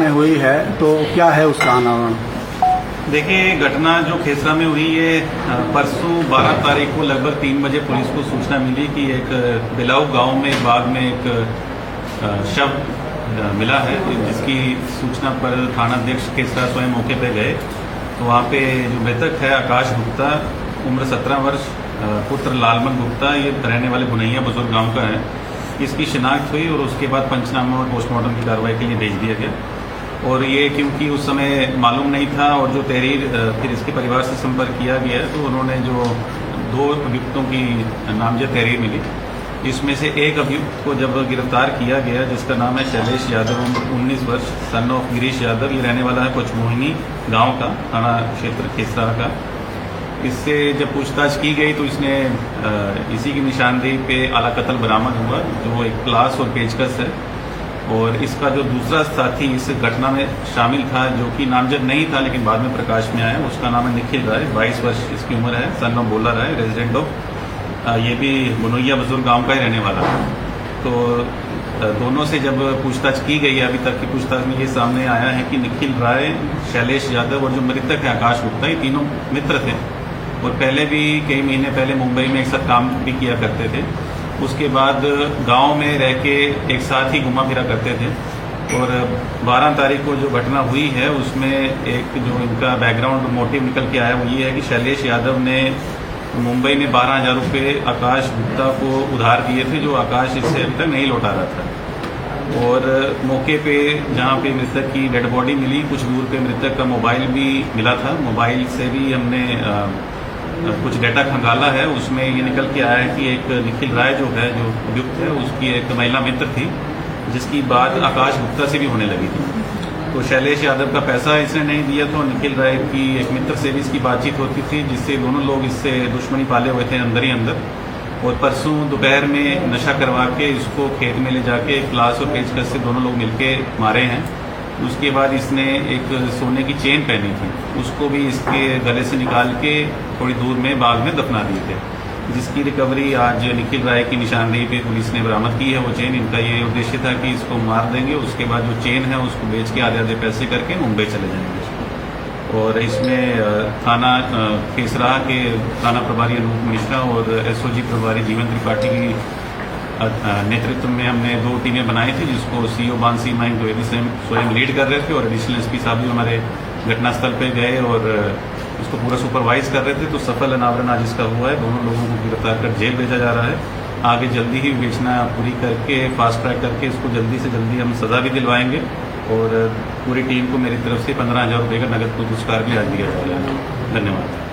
में हुई है, तो क्या है उसका अनावरण? देखिए, घटना जो खेसरा में हुई है, परसों 12 तारीख को लगभग 3 बजे पुलिस को सूचना मिली कि एक बिलाऊ गांव में बाग में एक शव मिला है, जिसकी सूचना पर थानाध्यक्ष खेसरा स्वयं मौके पर गए। तो वहाँ पे जो मृतक है आकाश गुप्ता, उम्र 17 वर्ष, पुत्र लालमन गुप्ता, ये रहने वाले बुनैया बुजुर्ग गांव का है। इसकी शिनाख्त हुई और उसके बाद पंचनामा और पोस्टमार्टम की कार्रवाई के लिए भेज दिया गया। और ये क्योंकि उस समय मालूम नहीं था और जो तहरीर फिर इसके परिवार से संपर्क किया गया, तो उन्होंने जो 2 अभियुक्तों की नामजद तहरीर मिली, इसमें से एक अभियुक्त को जब गिरफ्तार किया गया, जिसका नाम है शैलेश यादव, उम्र 19 वर्ष, सन ऑफ गिरीश यादव, ये रहने वाला है पचमोहिनी गांव का, थाना क्षेत्र खेसरा का। इससे जब पूछताछ की गई तो इसने इसी की निशानदेही पे आला कत्ल बरामद हुआ, जो एक प्लास और पेचकस है। और इसका जो दूसरा साथी इस घटना में शामिल था, जो कि नामजद नहीं था लेकिन बाद में प्रकाश में आया, उसका नाम है निखिल राय, 22 वर्ष इसकी उम्र है, सन ऑफ बोला राय, रेजिडेंट ऑफ, ये भी बुनैया बुजुर्ग गांव का ही रहने वाला है। तो दोनों से जब पूछताछ की गई, अभी तक की पूछताछ में ये सामने आया है कि निखिल राय, शैलेश यादव और जो मृतक है आकाश गुप्ता, ये तीनों मित्र थे और पहले भी कई महीने पहले मुंबई में एक साथ काम भी किया करते थे। उसके बाद गांव में रह के एक साथ ही घुमा फिरा करते थे। और 12 तारीख को जो घटना हुई है, उसमें एक जो इनका बैकग्राउंड मोटिव निकल के आया वो ये है कि शैलेश यादव ने मुंबई में 12,000 रुपये आकाश गुप्ता को उधार दिए थे, जो आकाश इससे अभी तक नहीं लौटा रहा था। और मौके पे जहाँ पे मृतक की डेड बॉडी मिली, कुछ दूर पे मृतक का मोबाइल भी मिला था। मोबाइल से भी हमने कुछ डाटा खंगाला है, उसमें ये निकल के आया है कि एक निखिल राय जो है, जो अभियुक्त है, उसकी एक महिला मित्र थी, जिसकी बात आकाश गुप्ता से भी होने लगी थी। तो शैलेश यादव का पैसा इसने नहीं दिया था और निखिल राय की एक मित्र से भी इसकी बातचीत होती थी, जिससे दोनों लोग इससे दुश्मनी पाले हुए थे अंदर ही अंदर। और परसों दोपहर में नशा करवा के इसको खेत में ले जाके क्लास और पेचकस से दोनों लोग मिलके मारे हैं। उसके बाद इसने एक सोने की चेन पहनी थी, उसको भी इसके गले से निकाल के थोड़ी दूर में बाग में दफना दिए थे, जिसकी रिकवरी आज निखिल राय की निशानदेही पे पुलिस ने बरामद की है। वो चेन, इनका ये उद्देश्य था कि इसको मार देंगे, उसके बाद जो चेन है उसको बेच के आधे आधे पैसे करके मुंबई चले जाएंगे। और इसमें थाना खेसरा के थाना प्रभारी अनूप मिश्रा और एसओजी प्रभारी जीवन त्रिपाठी की नेतृत्व में हमने 2 टीमें बनाई थी, जिसको सीओ बांसी माइंड द्विवेदी स्वयं लीड कर रहे थे और एडिशनल एसपी साहब भी हमारे घटनास्थल पे गए और इसको पूरा सुपरवाइज कर रहे थे। तो सफल अनावरण आज इसका हुआ है। दोनों लोगों को गिरफ्तार कर जेल भेजा जा रहा है। आगे जल्दी ही विवेचना पूरी करके फास्ट ट्रैक करके इसको जल्दी से जल्दी हम सजा भी दिलवाएंगे। और पूरी टीम को मेरी तरफ से 15,000 रुपये का नगद पुरस्कार भी आज दिया जा रहा है। धन्यवाद।